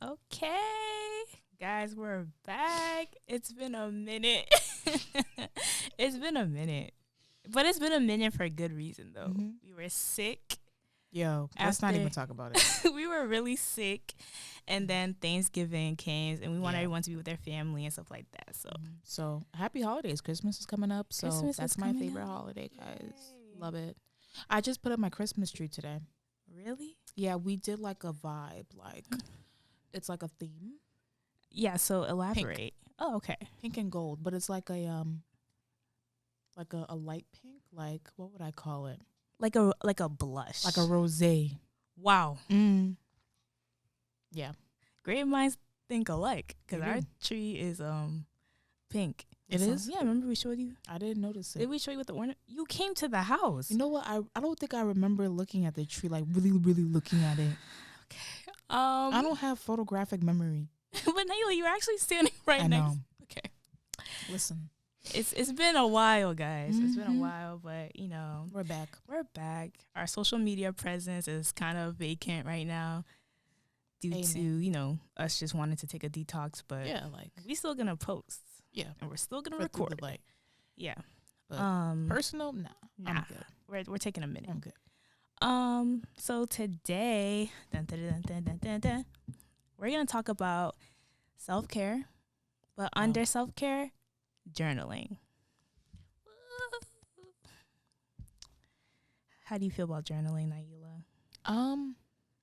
Okay, guys, we're back. It's been a minute. It's been a minute. But it's been a minute for a good reason, though. Mhm. We were sick. Yo, let's not even talk about it. We were really sick. And then Thanksgiving came, and we want everyone to be with their family and stuff like that. So happy holidays. Christmas is coming up. So Christmas that's is my coming favorite up. holiday, guys. Yay. Love it. I just put up my Christmas tree today. Really? Yeah, we did like a vibe. Like, it's like a theme. Yeah, so elaborate. Oh, okay. Pink and gold. But it's like a light pink. Like, what would I call it? Like a blush. Like a rosé. Wow. Yeah. Great minds think alike, because They our do. tree is pink. It is? Yeah, remember we showed you? I didn't notice it. Did we show you with the ornament? You came to the house. You know what? I don't think I remember looking at the tree, like really, really looking at it. I don't have photographic memory. But Nyelah, you were actually standing right I next. know. Okay. Listen, It's been a while, guys. It's been a Mhm. while, but we're back. we're back. Our social media presence is kind of vacant right now due Amen. to, us just wanting to take a detox, but Yeah, like we still gonna post. yeah, And we're still gonna for through record. the light. Yeah. But Personal, nah, Nah. I'm good. We're taking a minute. I'm good. So today, we're gonna talk about self-care, but under self-care, journaling. How do you feel about journaling, Nyelah?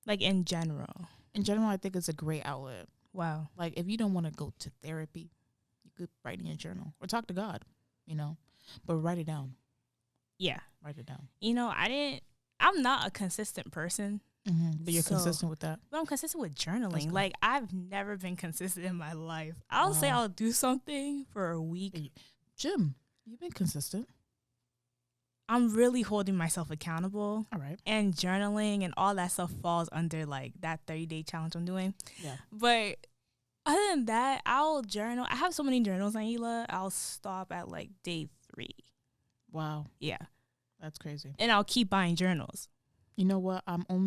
Like in general. In general, I think it's a great outlet. Wow. Like if you don't want to go to therapy, you could write in your journal or talk to God, but write it down. Yeah. Write it down. I'm not a consistent person, But you're So- consistent with that. but I'm consistent with That's journaling. good. Like I've never been consistent in my life. I'll say Wow. I'll do something for a week. Jim, you've been consistent. I'm really holding myself accountable. All right. And journaling and all that stuff falls under like that 30-day challenge I'm doing. Yeah. But other than that, I'll journal. I have so many journals, Nyelah. I'll stop at like day 3. Wow. Yeah. That's crazy. And I'll keep buying journals. You know what? I'm on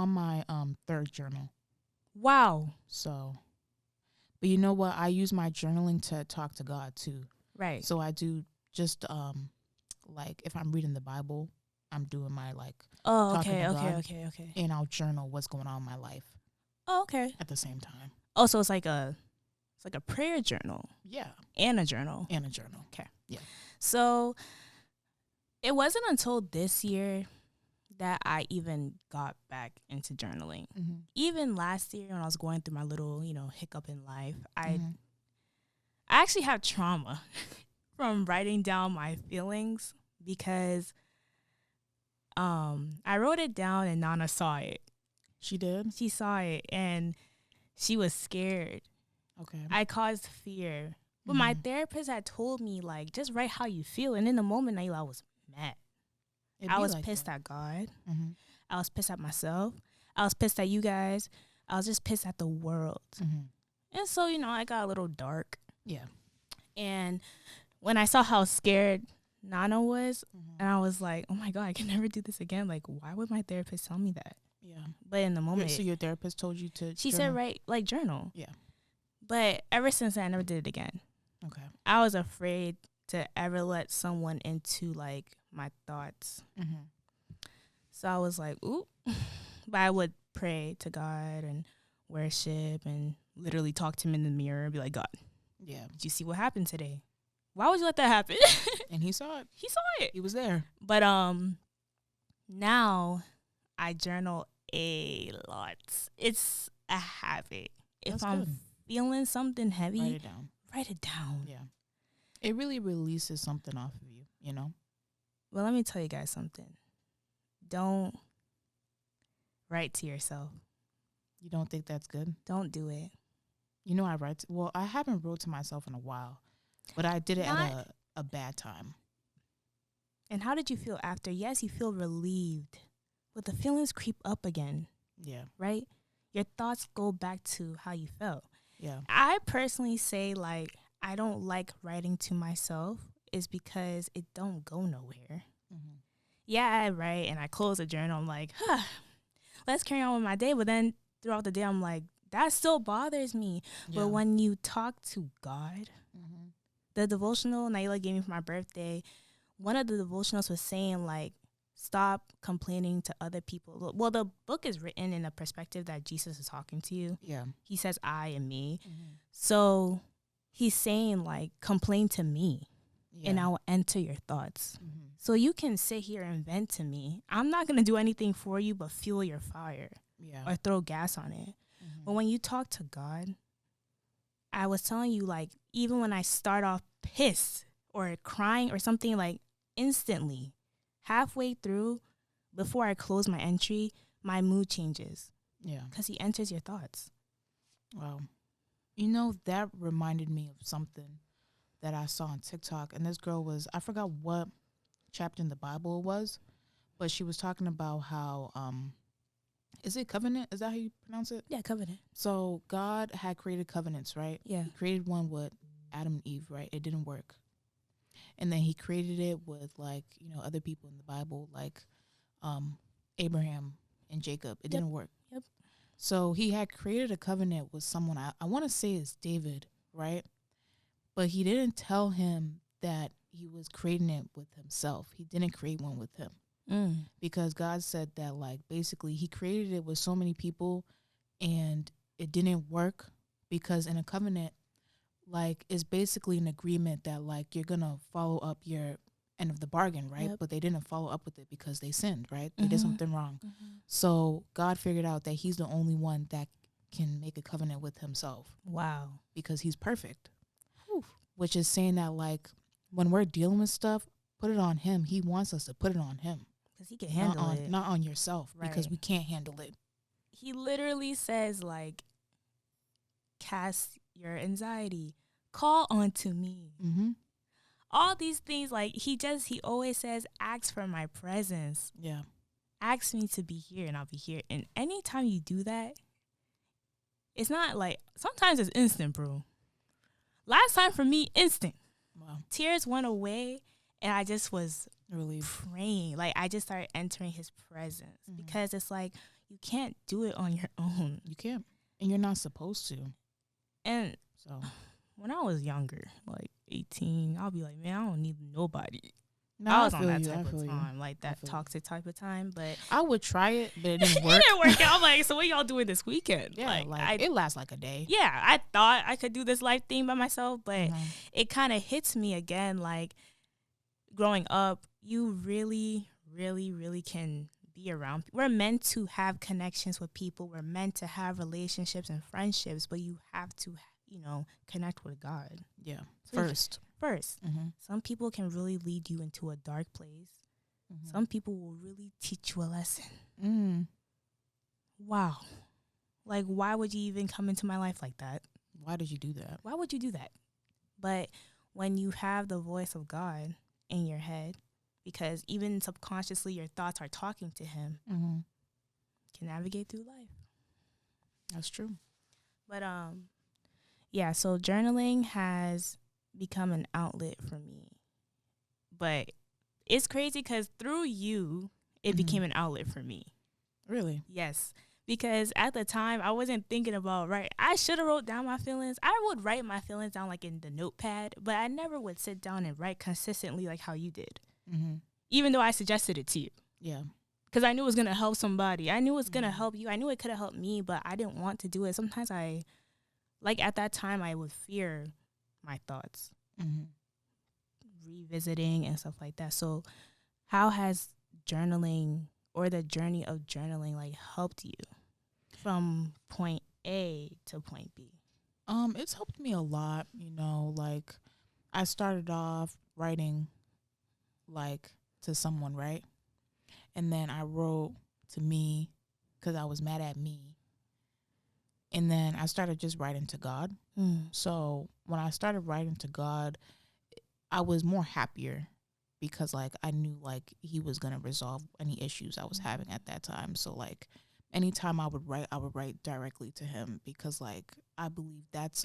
my 3rd journal. Wow. So, but you know what? I use my journaling to talk to God too. Right. So I do just like if I'm reading the Bible, I'm doing my like, Oh, talking to God. okay. and I'll journal what's going on in my life Oh, okay. at the same time. Oh, so it's like a prayer journal Yeah. and a journal. And a journal. So it wasn't until this year that I even got back into journaling. Even last year when I was going through my little, hiccup in life, I actually have trauma from writing down my feelings because I wrote it down and Nana saw it. She did? She saw it and she was scared. Okay. I caused fear. But my therapist had told me, like, just write how you feel. And in the moment, Nyelah, I was mad. I was pissed at God. I was pissed at myself. I was pissed at you guys. I was just pissed at the world. And so, I got a little dark. Yeah. And when I saw how scared Nana was, and I was like, oh my God, I can never do this again. Like, why would my therapist tell me that? Yeah. But in the moment, So your therapist told you to she journal? said, write, like, journal. Yeah. But ever since then, I never did it again. Okay. I was afraid to ever let someone into, like, my thoughts. So I was like, ooh. But I would pray to God and worship and literally talk to him in the mirror and be like, God, Yeah. did you see what happened today? Why would you let that happen? And he saw it. He saw it. He was there. But now I journal a lot. It's a habit. If That's I'm good. feeling something heavy, Write it down. write it down. Yeah. It really releases something off of you, Well, let me tell you guys something. Don't write to yourself. You don't think that's good? Don't do it. I write. Well, I haven't wrote to myself in a while, but I did it at a bad time. And how did you feel after? Yes, you feel relieved, but the feelings creep up again, Yeah. right? Your thoughts go back to how you felt. Yeah. I personally say, like, I don't like writing to myself is because it don't go nowhere. Yeah, I write and I close a journal. I'm like, let's carry on with my day. But then throughout the day, I'm like, that still bothers me. Yeah. But when you talk to God, the devotional Nyelah gave me for my birthday, one of the devotionals was saying, like, stop complaining to other people. Well, the book is written in a perspective that Jesus is talking to you. Yeah. He says I and me. So he's saying, like, complain to me and I will enter your thoughts. So you can sit here and vent to me. I'm not going to do anything for you but fuel your fire or throw gas on it. But when you talk to God, I was telling you, like, even when I start off pissed or crying or something, like, instantly, halfway through, before I close my entry, my mood changes. Yeah. Because he enters your thoughts. Wow. You know, that reminded me of something that I saw on TikTok. And this girl was, I forgot what chapter in the Bible it was, but she was talking about how, is it covenant? Is that how you pronounce it? Yeah, covenant. So God had created covenants, right? Yeah. He created one with Adam and Eve, right? It didn't work. And then he created it with, like, you know, other people in the Bible, like Abraham and Jacob. It didn't work. Yep. So he had created a covenant with someone, I want to say it's David, right? But he didn't tell him that he was creating it with himself. He didn't create one with him. Because God said that, like, basically he created it with so many people and it didn't work, because in a covenant, like, it's basically an agreement that, like, you're gonna follow up your end of the bargain, right? But they didn't follow up with it because they sinned, right? They did something wrong. So God figured out that he's the only one that can make a covenant with himself. Wow. Because he's perfect. Which is saying that, like, when we're dealing with stuff, put it on him. He wants us to put it on him. Because he can handle it. Not on yourself, right? Because we can't handle it. He literally says, like, cast your anxiety. Call onto me. All these things, like, he always says, ask for my presence. Yeah. Ask me to be here and I'll be here. And anytime you do that, it's not like, sometimes it's instant, bro. Last time for me, instant. Wow. Tears went away and I just was relief, praying. Like, I just started entering his presence because it's like, you can't do it on your own. You can't. And you're not supposed to. And so when I was younger, like 18, I'll be like, man, I don't need nobody. No, I was on that type of time, like that toxic type of time. But I would try it, but it didn't work. It didn't work out. I'm like, so what y'all doing this weekend? Yeah, like it lasts like a day. Yeah, I thought I could do this life thing by myself, but it kind of hits me again. Like, growing up, you really, really, really can be around. We're meant to have connections with people. We're meant to have relationships and friendships, but you have to, you know, connect with God. Yeah, so first. Some people can really lead you into a dark place. Some people will really teach you a lesson. Wow. Like, why would you even come into my life like that? Why did you do that? Why would you do that? But when you have the voice of God in your head, because even subconsciously your thoughts are talking to him, you can navigate through life. That's true. But yeah, so journaling has become an outlet for me. But it's crazy because through you, it became an outlet for me. Really? Yes. Because at the time, I wasn't thinking about, I should have wrote down my feelings. I would write my feelings down, like, in the notepad, but I never would sit down and write consistently like how you did. Even though I suggested it to you. Yeah. Because I knew it was going to help somebody. I knew it was going to help you. I knew it could have helped me, but I didn't want to do it. Sometimes at that time, I would fear my thoughts. Revisiting and stuff like that. So how has journaling or the journey of journaling, like, helped you from point A to point B? It's helped me a lot, you know, like, I started off writing, like, to someone, right? And then I wrote to me because I was mad at me. And then I started just writing to God. So when I started writing to God, I was more happier because, like, I knew, like, he was going to resolve any issues I was having at that time. So, like, anytime I would write directly to him because, like, I believe that's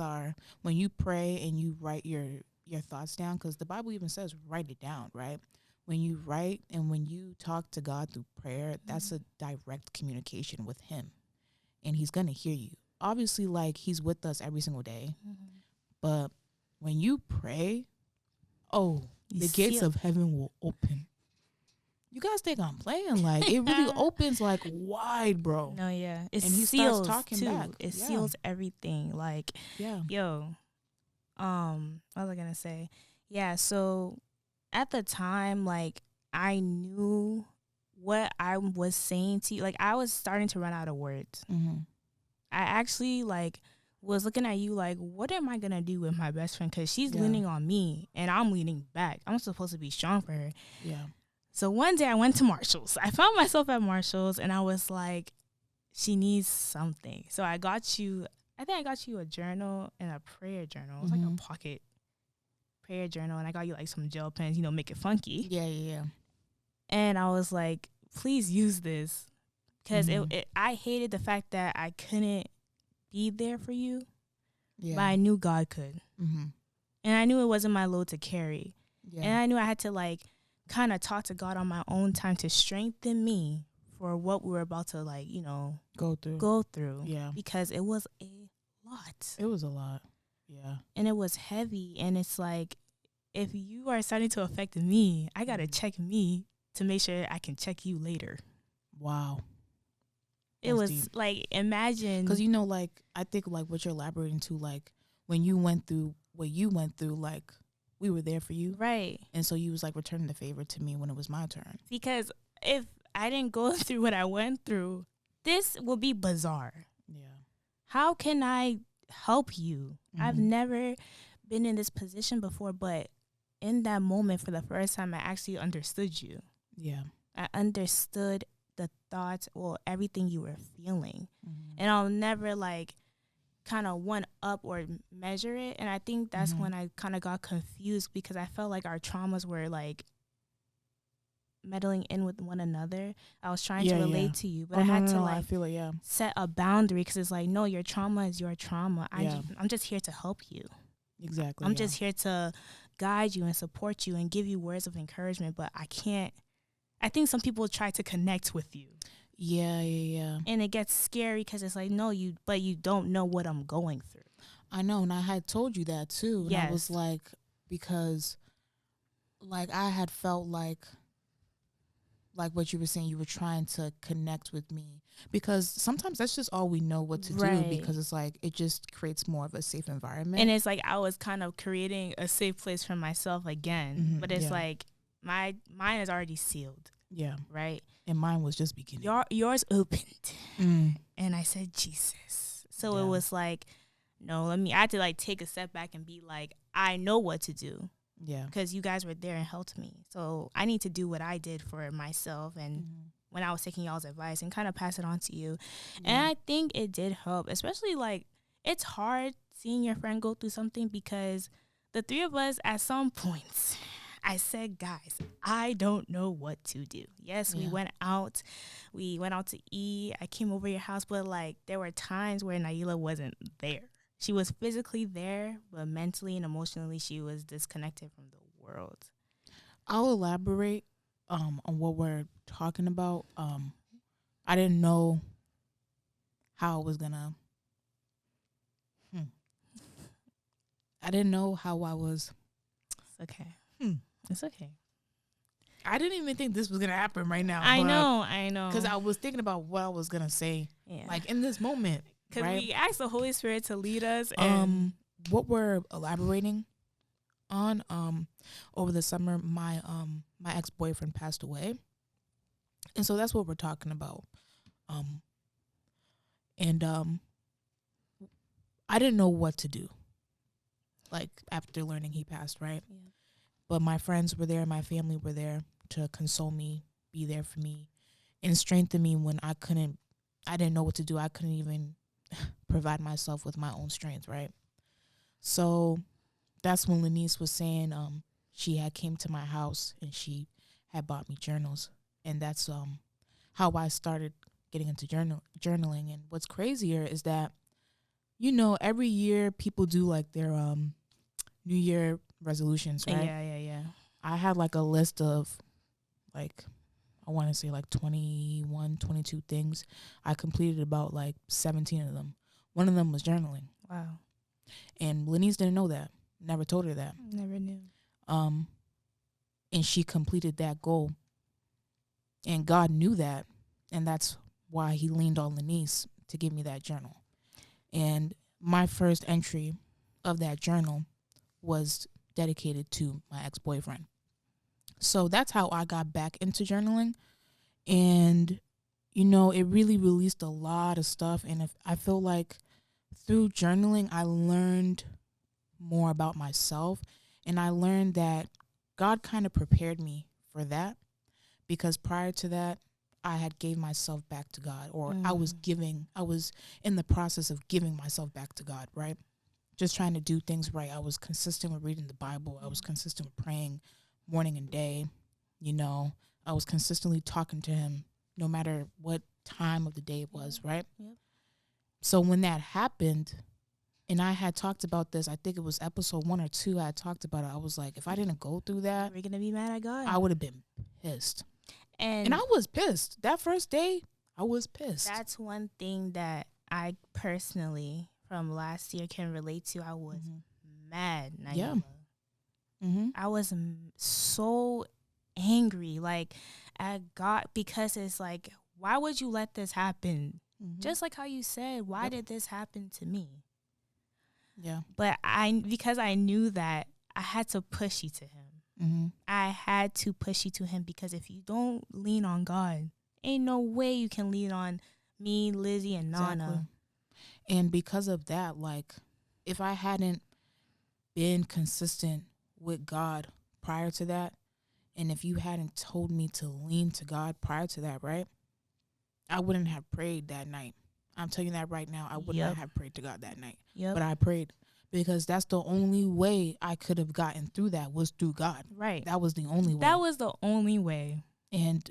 when you pray and you write your thoughts down, because the Bible even says write it down, right? When you write and when you talk to God through prayer, that's a direct communication with him. and he's gonna hear you. Obviously, like, he's with us every single day, but when you pray, the gates of heaven will open. You guys think I'm playing? Like, it really opens like wide, bro. No, yeah, it and he seals starts talking too. back. It seals everything. Like, yo, what was I gonna say? Yeah, so at the time, like, I knew what I was saying to you. Like, I was starting to run out of words. I actually, like, was looking at you like, what am I gonna do with my best friend? Because she's leaning on me and I'm leaning back. I'm supposed to be strong for her. Yeah. So one day I went to Marshall's. I found myself at Marshall's and I was like, she needs something. So I got you a journal and a prayer journal. It was like a pocket prayer journal. And I got you like some gel pens, make it funky. Yeah. And I was like, please use this. Because I hated the fact that I couldn't be there for you. Yeah. But I knew God could. And I knew it wasn't my load to carry. Yeah. And I knew I had to, like, kind of talk to God on my own time to strengthen me for what we were about to, like, go through. Yeah. Because it was a lot. It was a lot. Yeah. And it was heavy. And it's like, if you are starting to affect me, I got to check me to make sure I can check you later. Wow. It was deep. Like, imagine. Because, like, I think, like, what you're elaborating to, like, when you went through what you went through, like, we were there for you. Right. And so you was, like, returning the favor to me when it was my turn. Because if I didn't go through what I went through, this would be bizarre. Yeah. How can I help you? I've never been in this position before, but in that moment, for the first time, I actually understood you. Yeah. I understood the thoughts or everything you were feeling. And I'll never, like, kind of one up or measure it. And I think that's when I kind of got confused because I felt like our traumas were, like, meddling in with one another. I was trying to relate to you, but I had to I feel it, set a boundary because it's like, no, your trauma is your trauma. I'm just here to help you. Exactly. I'm just here to guide you and support you and give you words of encouragement, but I can't. I think some people try to connect with you. Yeah. And it gets scary because it's like, no, you don't know what I'm going through. I know, and I had told you that too. And I was like, because, like, I had felt like what you were saying, you were trying to connect with me. Because sometimes that's just all we know what to do, because it's like, it just creates more of a safe environment. And it's like I was kind of creating a safe place for myself again. But it's like, mine is already sealed. Yeah. Right? And mine was just beginning. Yours opened. And I said, Jesus. So it was like, no, I had to, like, take a step back and be like, I know what to do. Yeah. Because you guys were there and helped me. So I need to do what I did for myself and when I was taking y'all's advice and kind of pass it on to you. Yeah. And I think it did help, especially, like, it's hard seeing your friend go through something because the three of us at some points, I said, guys, I don't know what to do. Yes, we went out. We went out to eat. I came over your house, but, like, there were times where Nyelah wasn't there. She was physically there, but mentally and emotionally, she was disconnected from the world. I'll elaborate on what we're talking about. I didn't know how I was gonna. I didn't know how I was. It's okay. It's okay. I didn't even think this was gonna happen right now. I know. Because I was thinking about what I was gonna say, like, in this moment. Because we asked the Holy Spirit to lead us. And what we're elaborating on, over the summer, my ex-boyfriend passed away, and so that's what we're talking about. And I didn't know what to do, like, after learning he passed, right? Yeah. But my friends were there, my family were there to console me, be there for me, and strengthen me when I didn't know what to do. I couldn't even provide myself with my own strength, right? So that's when Lynese was saying she had came to my house and she had bought me journals, and that's how I started getting into journaling. And what's crazier is that, every year people do, like, their New Year resolutions, right? Yeah. I had, like, a list of, like, I want to say like 21, 22 things. I completed about like 17 of them. One of them was journaling. Wow. And Lynese didn't know that. Never told her that. Never knew. And she completed that goal. And God knew that. And that's why he leaned on Lynese to give me that journal. And my first entry of that journal was dedicated to my ex-boyfriend. So that's how I got back into journaling. And, you know, it really released a lot of stuff. And I feel like through journaling, I learned more about myself. And I learned that God kind of prepared me for that. Because prior to that, I had gave myself back to God. Or I was in the process of giving myself back to God, right? Just trying to do things right. I was consistent with reading the Bible. I was consistent with praying morning and day. You know, I was consistently talking to him no matter what time of the day it was, right? Yep. So when that happened, and I had talked about this, I think it was episode 1 or 2, I had talked about it. I was like, if I didn't go through that, We're going to be mad at God. I would have been pissed. And I was pissed. That first day, I was pissed. that's one thing that I personally, from last year, can relate to. I was mad, Nyelah. Yeah. Mm-hmm. I was so angry, like, at God, because it's like, why would you let this happen? Mm-hmm. Just like how you said, why did this happen to me? Yeah. But because I knew that, I had to push you to him. Mm-hmm. I had to push you to him, because if you don't lean on God, ain't no way you can lean on me, Lizzie, and Nana. Exactly. And because of that, like, if I hadn't been consistent with God prior to that, and if you hadn't told me to lean to God prior to that, right, I wouldn't have prayed that night. I'm telling you that right now. I would not have prayed to God that night. Yep. But I prayed, because that's the only way I could have gotten through that, was through God. Right. That was the only way. That was the only way. And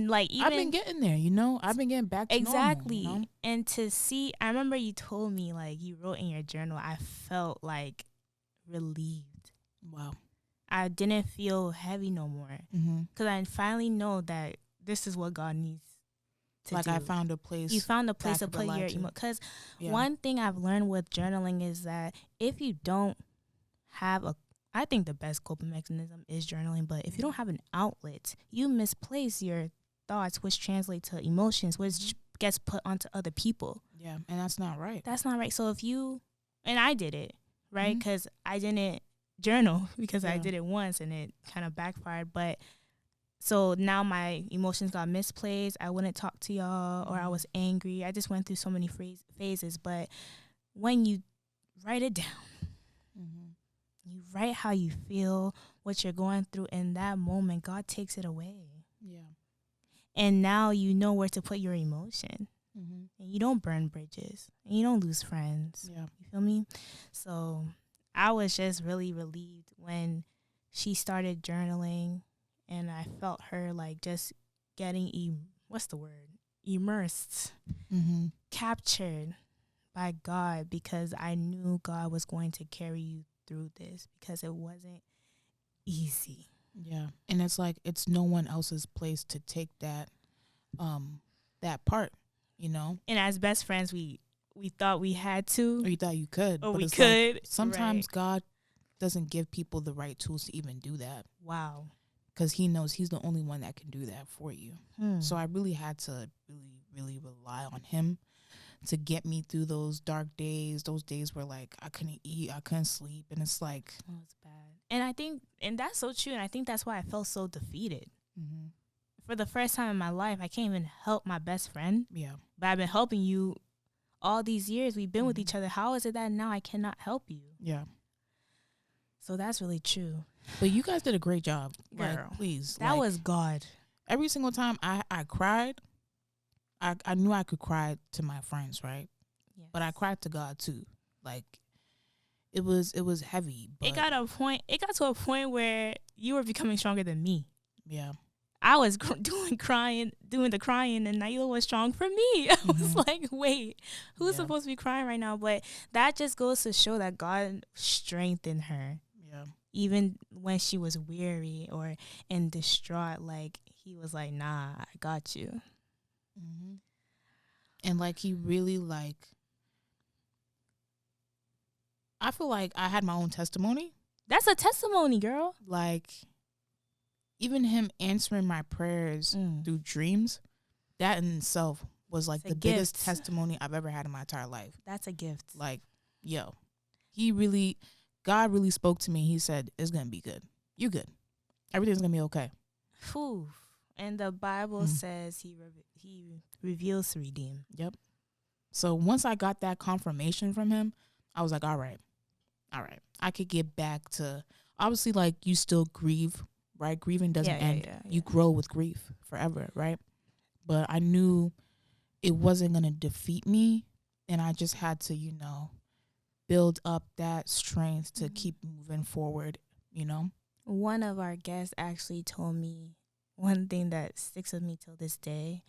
like, even I've been getting there, you know. I've been getting back to exactly. normal, you know? And to see, I remember you told me, like, you wrote in your journal, I felt like relieved. Wow. I didn't feel heavy no more, because I finally know that this is what God needs to do. I found a place. You found a place to put your emotion. Because one thing I've learned with journaling is that if you don't have I think the best coping mechanism is journaling, but if you don't have an outlet, you misplace your thoughts, which translate to emotions, which gets put onto other people. Yeah, and that's not right. That's not right. So and I did it, right? Because I didn't journal, because I did it once and it kind of backfired. But so now my emotions got misplaced. I wouldn't talk to y'all, or I was angry. I just went through so many phases. But when you write it down, you write how you feel, what you're going through in that moment, God takes it away. Yeah. And now you know where to put your emotion. And you don't burn bridges. And you don't lose friends. Yeah. You feel me? So I was just really relieved when she started journaling, and I felt her, like, just getting, immersed, captured by God, because I knew God was going to carry you through this, because it wasn't easy. Yeah. And it's like, it's no one else's place to take that part, you know? And as best friends, we thought we had to. Or you thought you could. Or but we it's could. Like, sometimes God doesn't give people the right tools to even do that. Wow. Because he knows he's the only one that can do that for you. So I really had to really, really rely on him to get me through those dark days, those days where, like, I couldn't eat, I couldn't sleep. And it's like, oh, it's bad. And I think, and that's so true. And I think that's why I felt so defeated. For the first time in my life, I can't even help my best friend. Yeah. But I've been helping you all these years. We've been with each other. How is it that now I cannot help you? Yeah. So that's really true. But you guys did a great job. Girl, like, please. That was God. Every single time I cried, I knew I could cry to my friends, right? Yes. But I cried to God too. Like, it was heavy. But it got to a point where you were becoming stronger than me. Yeah. I was doing the crying, and Nyelah was strong for me. I was like, wait, who's supposed to be crying right now? But that just goes to show that God strengthened her. Yeah. Even when she was weary or in distraught, like, he was like, nah, I got you. Mm-hmm. And like he really like, I feel like I had my own testimony. That's a testimony, girl. Like even him answering my prayers through dreams, that in itself was like the biggest testimony I've ever had in my entire life. That's a gift. Like, yo, God really spoke to me. He said, it's going to be good. You good. Everything's going to be okay. Whew. And the Bible says he reveals to redeem. Yep. So once I got that confirmation from him, I was like, all right. I could get back to, obviously, like, you still grieve, right? Grieving doesn't end. Yeah. You grow with grief forever, right? But I knew it wasn't going to defeat me, and I just had to, build up that strength to keep moving forward, One of our guests actually told me one thing that sticks with me till this day.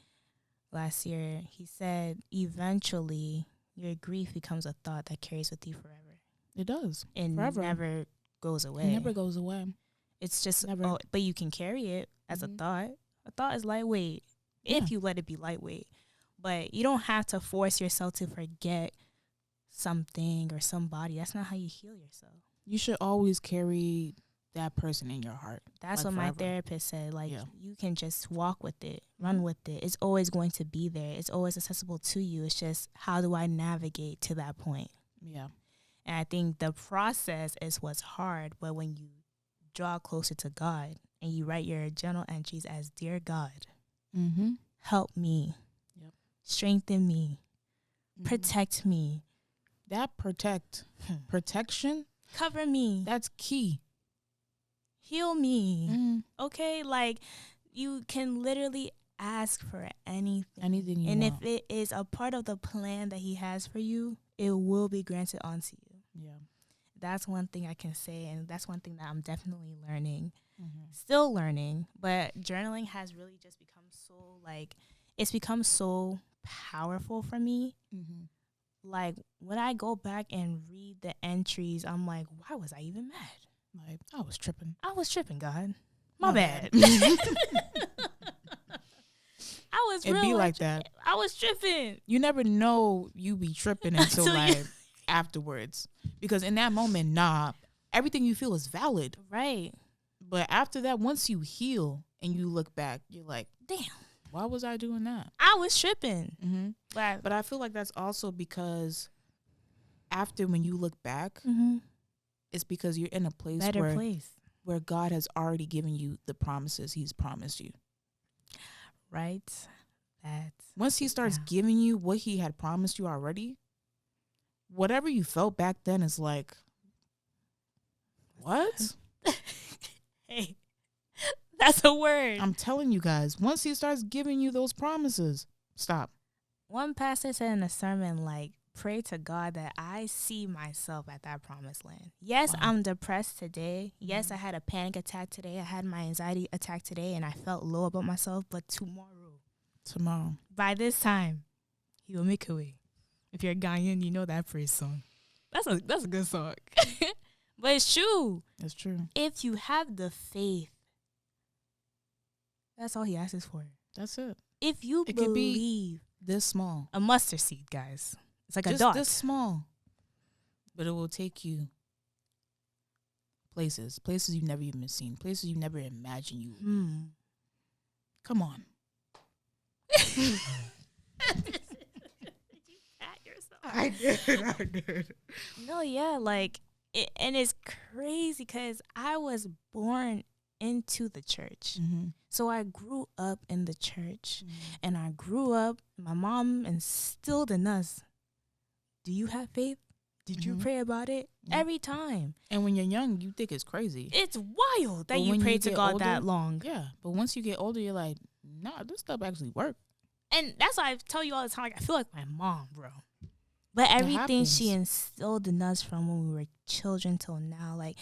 Last year, he said, eventually, your grief becomes a thought that carries with you forever. It does. And forever. Never goes away. It never goes away. It's just, but you can carry it as a thought. A thought is lightweight if you let it be lightweight. But you don't have to force yourself to forget something or somebody. That's not how you heal yourself. You should always carry that person in your heart. That's what forever. My therapist said. Like, you can just walk with it, run with it. It's always going to be there. It's always accessible to you. It's just, how do I navigate to that point? Yeah. And I think the process is what's hard. But when you draw closer to God and you write your journal entries as, Dear God, help me, strengthen me, protect me. That protection, cover me. That's key. Heal me. Okay, like you can literally ask for anything you and want. If it is a part of the plan that he has for you, it will be granted unto you. Yeah, that's one thing I can say, and that's one thing that I'm definitely learning. Still learning, but journaling has really just become it's become so powerful for me. Like, when I go back and read the entries, I'm like, why was I even mad? Like, I was tripping, God. My bad. I was really like that. I was tripping. You never know you be tripping until afterwards. Because in that moment, everything you feel is valid. Right. But after that, once you heal and you look back, you're like, damn, why was I doing that? I was tripping. But I feel like that's also because after when you look back, it's because you're in a place where God has already given you the promises he's promised you. Right. Once he starts giving you what he had promised you already, whatever you felt back then is like, what? Hey, that's a word. I'm telling you guys, once he starts giving you those promises, stop. One pastor said in a sermon, like, pray to God that I see myself at that promised land. Yes, I'm depressed today. Yes, I had a panic attack today. I had my anxiety attack today, and I felt low about myself. But tomorrow, by this time, he will make a way. If you're Ghanaian, you know that praise song. That's a good song. But it's true. It's true. If you have the faith, that's all he asks for. That's it. If you believe. Could be this small. A mustard seed, guys. It's like just a dot. This small. But it will take you places you've never even seen, places you never imagined you would be. Come on. You pat yourself. I did. No, yeah, like, and it's crazy because I was born into the church. So I grew up in the church, and I grew up, my mom instilled in us, do you have faith? Did you pray about it? Every time. And when you're young, you think it's crazy. It's wild that you pray to God older, that long. Yeah, but once you get older, you're like, nah, this stuff actually works. And that's why I tell you all the time, like, I feel like my mom, bro. But everything she instilled in us from when we were children till now, like,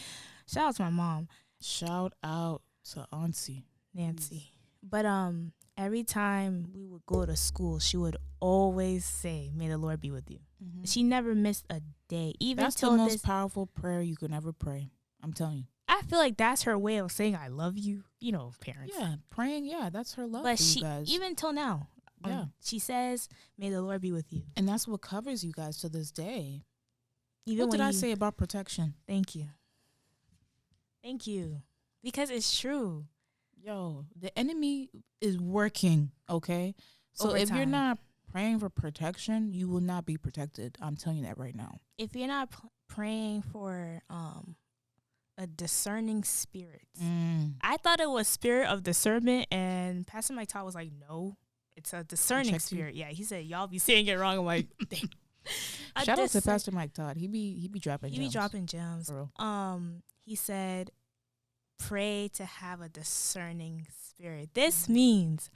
shout out to my mom. Shout out to Auntie Nancy. But every time we would go to school, she would always say, may the Lord be with you. She never missed a day. Even that's the most powerful prayer you could ever pray. I'm telling you. I feel like that's her way of saying I love you. You know, parents. Yeah, praying. Yeah, that's her love But for you guys. even till now, yeah, she says, "May the Lord be with you." and that's what covers you guys to this day. Even what when did I say about protection? Thank you. Thank you. Because it's true. Yo, the enemy is working, okay? So Over if you're time. not praying for protection, you will not be protected. I'm telling you that right now. If you're not praying for a discerning spirit. I thought it was spirit of discernment, and Pastor Mike Todd was like, no, it's a discerning spirit. Yeah, he said, y'all be saying it wrong. I'm like, dang. Shout out to Pastor Mike Todd. He be dropping gems. He be dropping gems. For real. He said, pray to have a discerning spirit. This means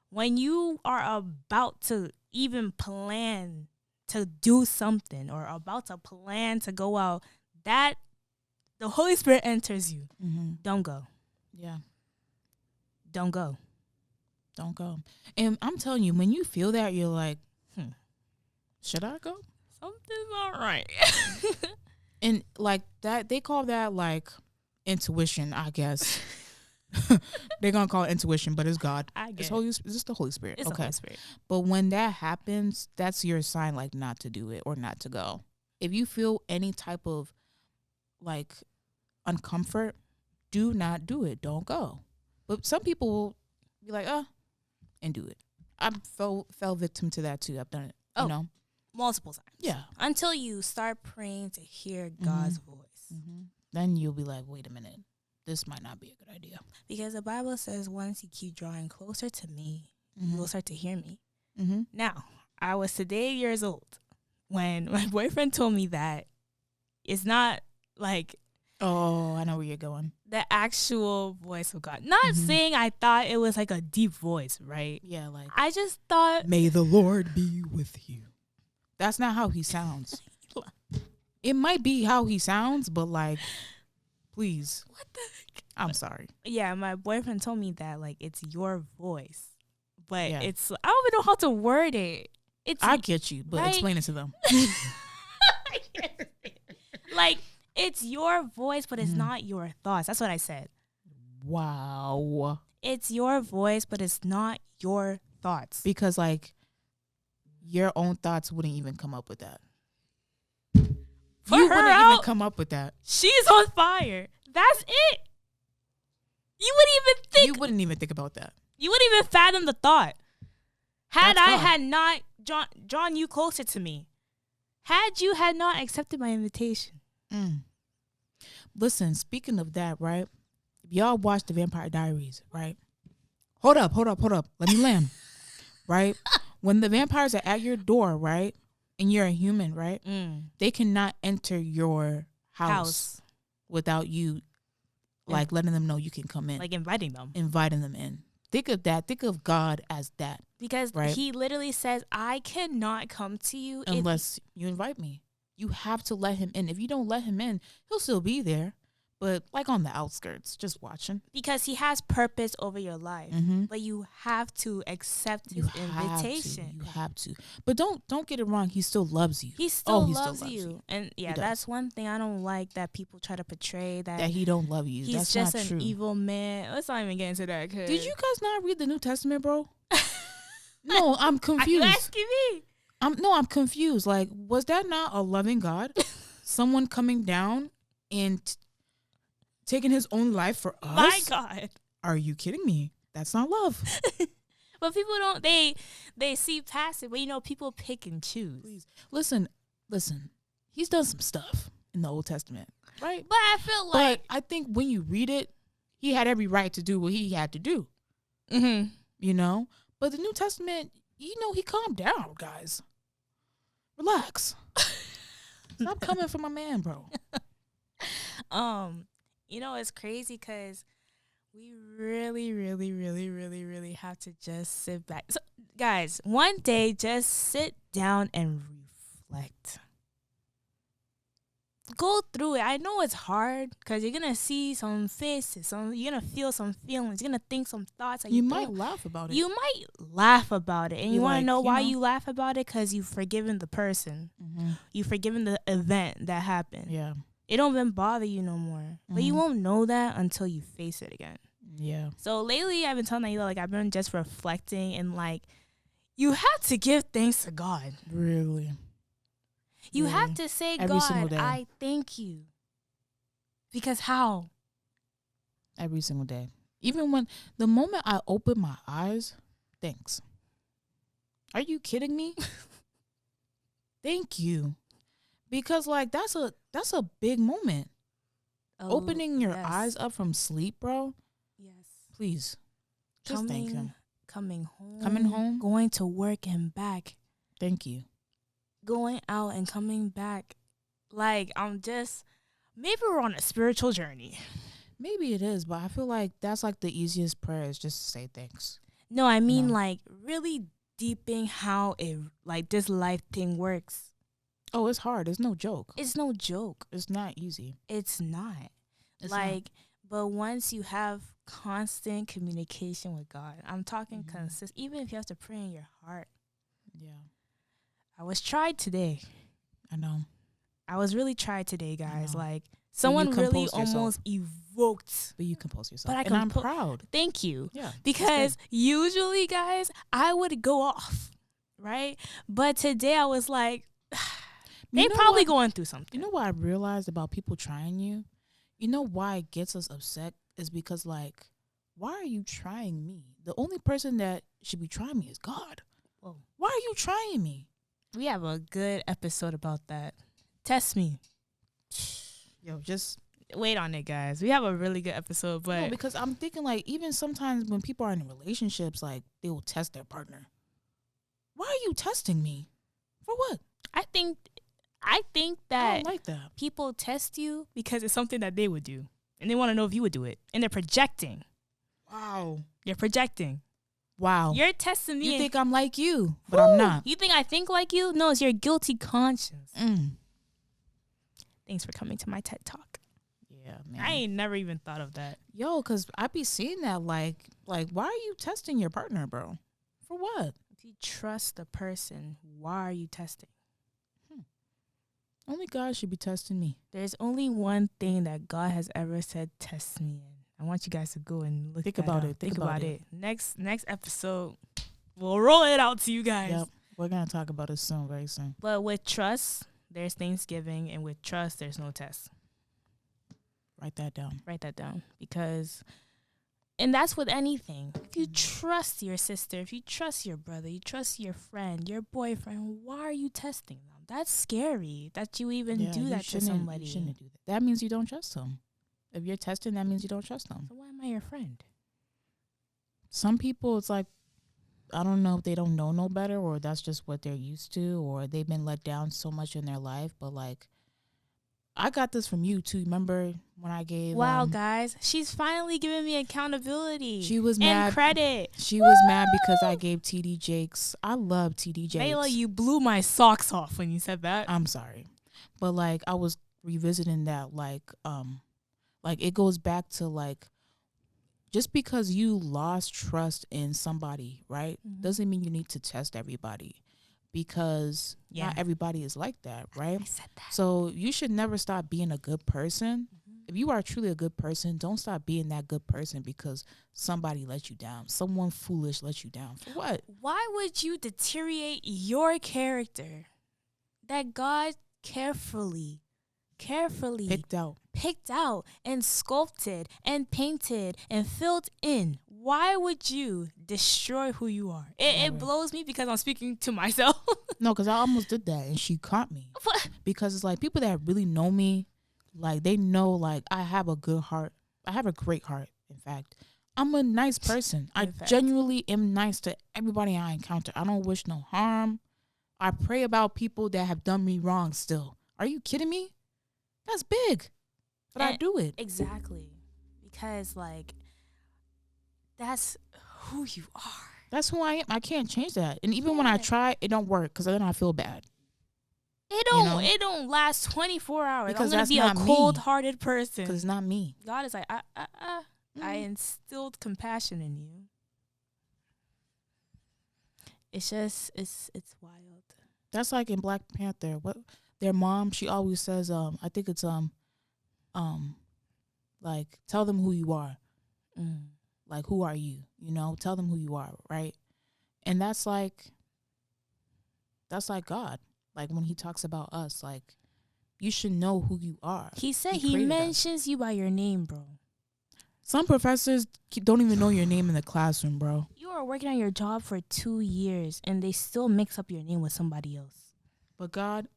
when you are about to even plan to do something or about to plan to go out, that the Holy Spirit enters you. Don't go. Yeah. Don't go. Don't go. And I'm telling you, when you feel that, you're like, should I go? Something's not right. And like that, they call that like intuition, I guess. They're gonna call it intuition, but it's God. It's the Holy Spirit. It's the Holy Spirit. But when that happens, that's your sign, like not to do it or not to go. If you feel any type of like uncomfort, do not do it. Don't go. But some people will be like, and do it. I fell victim to that too. I've done it. You know, multiple times. Yeah. Until you start praying to hear God's voice. Then you'll be like, wait a minute. This might not be a good idea. Because the Bible says once you keep drawing closer to me, you will start to hear me. Now, I was today years old when my boyfriend told me that it's not like... Oh, I know where you're going. The actual voice of God. Not saying I thought it was like a deep voice, right? Yeah, like... I just thought... May the Lord be with you. That's not how he sounds. It might be how he sounds, but like... Please. What the heck? I'm sorry. Yeah, my boyfriend told me that like it's your voice. But it's I don't even know how to word it. I get you, but explain it to them. Like it's your voice, but it's not your thoughts. That's what I said. Wow. It's your voice, but it's not your thoughts. Because like your own thoughts wouldn't even come up with that. You wouldn't even come up with that. She's on fire. That's it. You wouldn't even think about that. You wouldn't even fathom the thought. Had not drawn you closer to me. Had you had not accepted my invitation. Listen, speaking of that, right? If y'all watch The Vampire Diaries, right? Hold up. Let me land. Right? When the vampires are at your door, right? And you're a human, right? They cannot enter your house without you, like, letting them know you can come in. Like, inviting them in. Think of that. Think of God as that. Because he literally says, I cannot come to you unless you invite me. You have to let him in. If you don't let him in, he'll still be there. But like on the outskirts, just watching. Because he has purpose over your life. But you have to accept his invitation. You have to. But don't get it wrong. He still loves you. He still loves you. And that's one thing I don't like that people try to portray. That he don't love you. He's just an evil man. Let's not even get into that. Did you guys not read the New Testament, bro? No, I'm confused. Are you asking me? I'm confused. Like, was that not a loving God? Someone coming down and taking his own life for us? My God. Are you kidding me? That's not love. But people don't, they see past it. But, people pick and choose. Please. Listen. He's done some stuff in the Old Testament, right? But I feel like. But I think when you read it, he had every right to do what he had to do. But the New Testament, he calmed down, guys. Relax. Stop coming for my man, bro. It's crazy because we really, really, really, really, really have to just sit back. So, guys, one day, just sit down and reflect. Go through it. I know it's hard because you're going to see some faces. You're going to feel some feelings. You're going to think some thoughts. You might laugh about it. You might laugh about it. And you want to know why you laugh about it? Because you've forgiven the person. You've forgiven the event that happened. Yeah. It don't even bother you no more. But you won't know that until you face it again. Yeah. So lately, I've been telling Nyelah, like, I've been just reflecting and, like, you have to give thanks to God. Really? You have to say, Every single God, day. I thank you. Because how? Every single day. Even when the moment I open my eyes, thanks. Are you kidding me? Thank you. Because like that's a big moment. Opening your eyes up from sleep, bro. Yes. Please. Just thank him. Coming home. Coming home. Going to work and back. Thank you. Going out and coming back. Like, maybe we're on a spiritual journey. Maybe it is, but I feel like that's like the easiest prayer is just to say thanks. No, I mean like really deeping how it like this life thing works. Oh, it's hard. It's no joke. It's no joke. It's not easy. It's not. It's like, but once you have constant communication with God, I'm talking consistent, even if you have to pray in your heart. Yeah. I was tried today. I know. I was really tried today, guys. Like, someone really almost evoked. But you compose yourself. But and I'm proud. Thank you. Yeah. Because usually, guys, I would go off, right? But today I was like, they probably going through something. You know what I realized about people trying you? You know why it gets us upset is because, like, why are you trying me? The only person that should be trying me is God. Whoa. Why are you trying me? We have a good episode about that. Test me. Yo, just wait on it, guys. We have a really good episode, but no, because I'm thinking like even sometimes when people are in relationships, like they will test their partner. Why are you testing me? For what? I think that I don't like that. people test you because it's something that they would do, and they want to know if you would do it, and they're projecting. Wow. You're projecting. Wow. You're testing me. You think I'm like you, but I'm not. You think I think like you? No, it's your guilty conscience. Thanks for coming to my TED Talk. Yeah, man. I ain't never even thought of that. Yo, because I be seeing that like why are you testing your partner, bro? For what? If you trust the person, why are you testing? Only God should be testing me. There's only one thing that God has ever said, test me in. I want you guys to go and think about it. Think about it. Next episode, we'll roll it out to you guys. Yep. We're going to talk about it soon, very soon. But with trust, there's Thanksgiving. And with trust, there's no test. Write that down. Write that down. Because, and that's with anything. If you trust your sister, if you trust your brother, you trust your friend, your boyfriend, why are you testing them? That's scary that you even do that to somebody. You shouldn't do that. That means you don't trust them. If you're testing, that means you don't trust them. So why am I your friend? Some people, it's like, I don't know if they don't know no better or that's just what they're used to or they've been let down so much in their life. But like, I got this from you too. Remember when I gave... Wow, guys. She's finally giving me accountability. She was mad. And credit. She was mad because I gave TD Jakes. I love TD Jakes. Nyelah, you blew my socks off when you said that. I'm sorry. But like, I was revisiting that like it goes back to like, just because you lost trust in somebody, right, doesn't mean you need to test everybody because not everybody is like that, right? I said that. So you should never stop being a good person. If you are truly a good person, don't stop being that good person because somebody let you down. Someone foolish let you down. For what? Why would you deteriorate your character that God carefully picked out and sculpted and painted and filled in? Why would you destroy who you are? It blows me because I'm speaking to myself. No, because I almost did that and she caught me. What? Because it's like people that really know me, like they know like I have a good heart. I have a great heart, in fact. I'm a nice person. I genuinely am nice to everybody I encounter. I don't wish no harm. I pray about people that have done me wrong still. Are you kidding me? That's big. But I do it. Exactly. Because, like, that's who you are. That's who I am. I can't change that. And even when I try, it don't work because then I feel bad. It don't last 24 hours. Because I'm going to be a cold-hearted person. Because it's not me. God is like, I instilled compassion in you. It's just, it's wild. That's like in Black Panther. What their mom, she always says, I think it's like, tell them who you are. Like, who are you? You know, tell them who you are, right? And that's like God. Like, when he talks about us, like, you should know who you are. He said he mentions you by your name, bro. Some professors don't even know your name in the classroom, bro. You are working on your job for 2 years, and they still mix up your name with somebody else. But God,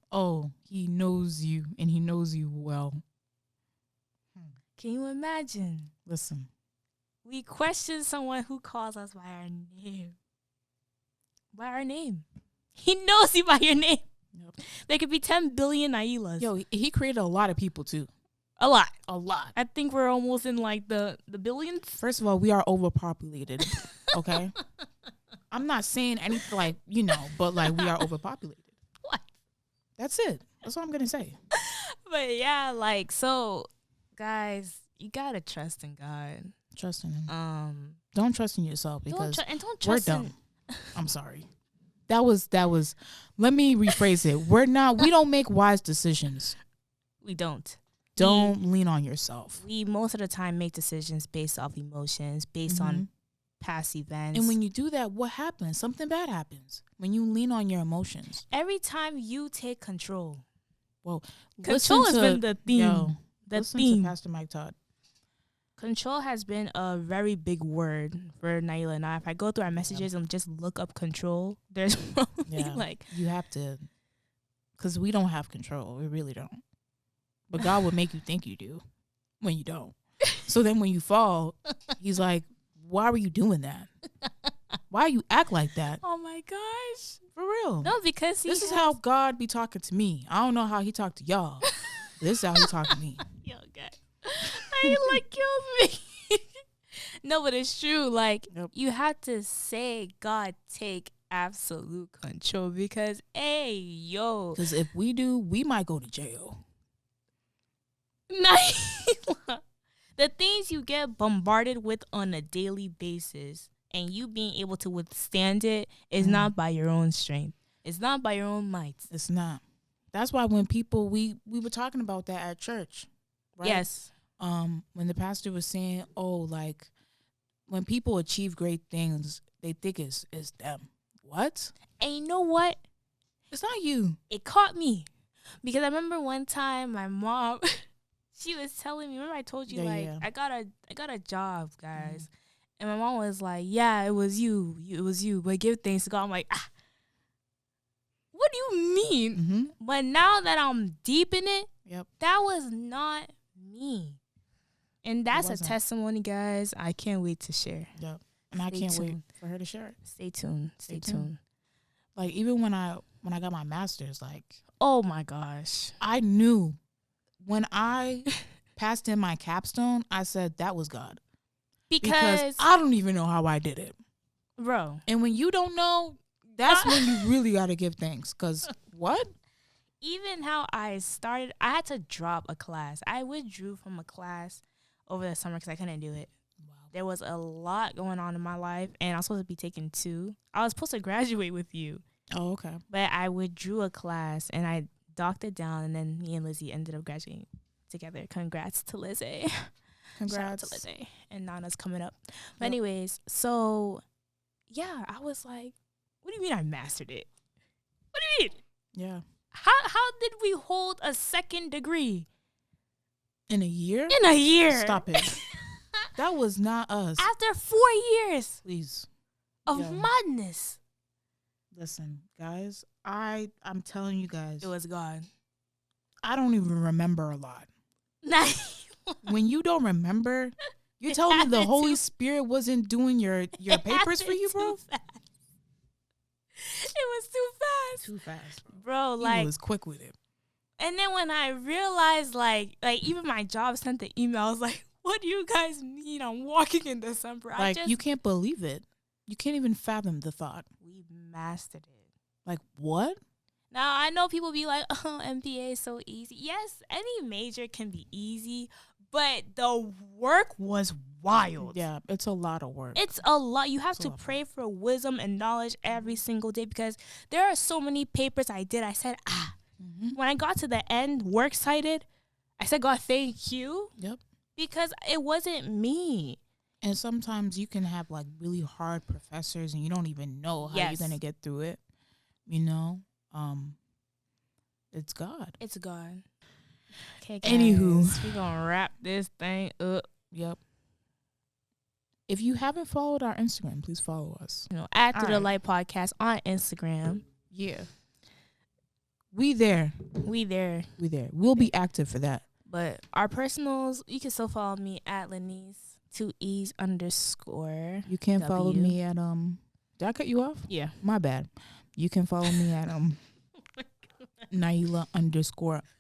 he knows you, and he knows you well. Can you imagine? Listen. We question someone who calls us by our name. By our name. He knows you by your name. Yep. There could be 10 billion Nyelas. Yo, he created a lot of people, too. A lot. I think we're almost in, like, the billions. First of all, we are overpopulated, okay? I'm not saying anything, like, you know, but, like, we are overpopulated. What? That's it. That's what I'm going to say. But, yeah, like, so, guys, you got to trust in God. Trust in him. Don't trust in yourself, because don't trust we're dumb. I'm sorry. That was, let me rephrase it. We don't make wise decisions. We don't. Don't lean on yourself. We most of the time make decisions based off emotions, based on past events. And when you do that, what happens? Something bad happens when you lean on your emotions. Every time you take control. Well, control has been the theme. Listen to Pastor Mike Todd. Control has been a very big word for Nyelah and I. If I go through our messages and just look up control, there's probably like... You have to, because we don't have control. We really don't. But God would make you think you do when you don't. So then when you fall, he's like, why were you doing that? Why you act like that? Oh, my gosh. For real. No, because this is how God be talking to me. I don't know how he talked to y'all. This is how he talked to me. Yo, God. I like kills me. No, but it's true. Like, you have to say, God, take absolute control, because, hey, yo. Because if we do, we might go to jail. The things you get bombarded with on a daily basis, and you being able to withstand it, is not by your own strength. It's not by your own might. It's not. That's why when people, we were talking about that at church, right? Yes. When the pastor was saying, like, when people achieve great things, they think it's them. What? And you know what? It's not you. It caught me, because I remember one time my mom, she was telling me. Remember I told you I got a job, guys, and my mom was like, "Yeah, it was you. It was you. But give thanks to God." I'm like, what do you mean? But now that I'm deep in it, that was not me. And that's a testimony, guys. I can't wait to share. Yep. And I can't wait for her to share it. Stay tuned. Stay tuned. Like, even when I got my master's, like, oh my gosh, I knew when I passed in my capstone, I said that was God. Because I don't even know how I did it. Bro. And when you don't know, that's when you really got to give thanks. Because what? Even how I started, I had to drop a class. I withdrew from a class over the summer because I couldn't do it. Wow. There was a lot going on in my life, and I was supposed to be taking 2. I was supposed to graduate with you. Oh, okay. But I withdrew a class, and I docked it down, and then me and Lizzie ended up graduating together. Congrats to Lizzie. Congrats. Shout out to Lizzie. And Nana's coming up. But anyways, so, yeah, I was like, what do you mean I mastered it? What do you mean? Yeah. How did we hold a second degree? In a year? In a year. Stop it. That was not us. After 4 years. Please. Of madness. Listen, guys, I'm telling you guys. It was God. I don't even remember a lot. When you don't remember, you're telling me the Holy Spirit wasn't doing your papers for you, bro? It was too fast. Too fast. Bro, like. He was quick with it. And then when I realized, like even my job sent the email, I was like, what do you guys mean I'm walking in December? Like, you can't believe it. You can't even fathom the thought. We mastered it. Like, what? Now, I know people be like, oh, MBA is so easy. Yes, any major can be easy, but the work was wild. Yeah, it's a lot of work. It's a lot. You have to pray for wisdom and knowledge every single day, because there are so many papers I did. I said, when I got to the end, works cited, I said, God, thank you. Yep. Because it wasn't me. And sometimes you can have like really hard professors and you don't even know how you're going to get through it. You know? It's God. It's God. Okay, guys, Anywho, we're going to wrap this thing up. Yep. If you haven't followed our Instagram, please follow us. You know, After the Light Podcast on Instagram. Yeah. We there. We'll be active for that. But our personals, you can still follow me at Lynese, 2Es_. You can follow me at did I cut you off? Yeah. My bad. You can follow me at Nyelah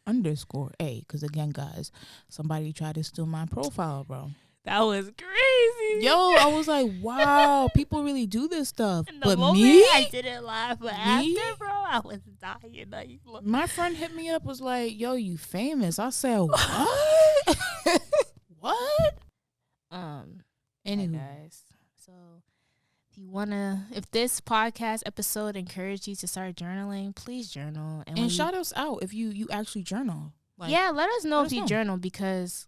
__A. Because again, guys, somebody tried to steal my profile, bro. That was crazy. Yo, I was like, wow, people really do this stuff. And but moment, me? I didn't laugh. But after, bro, I was dying. My friend hit me up, was like, yo, you famous. I said, what? What? Anyway, guys. So if this podcast episode encouraged you to start journaling, please journal. And shout us out if you actually journal. Like, yeah, let us know if you journal because,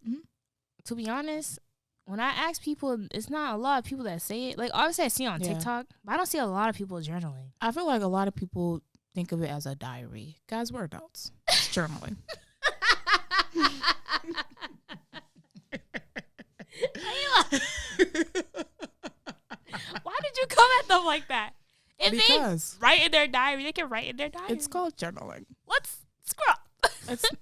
to be honest, when I ask people, it's not a lot of people that say it. Like, obviously, I see it on TikTok, but I don't see a lot of people journaling. I feel like a lot of people think of it as a diary. Guys, we're adults. It's journaling. Why did you come at them like that? If because they write in their diary, they can write in their diary. It's called journaling. Let's scrub.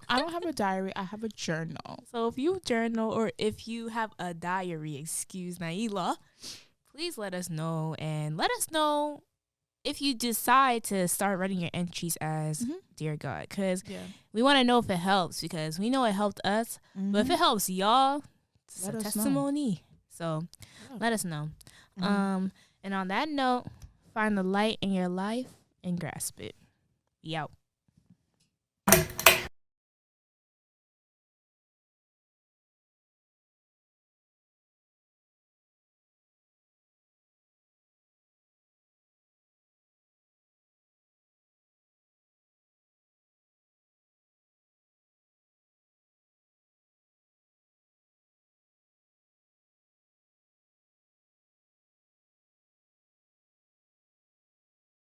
I don't have a diary. I have a journal. So if you journal or if you have a diary, excuse Nyelah, please let us know. And let us know if you decide to start writing your entries as Dear God. Because we want to know if it helps. Because we know it helped us. But if it helps y'all, it's a testimony. So let us know. And on that note, find the light in your life and grasp it. Be out.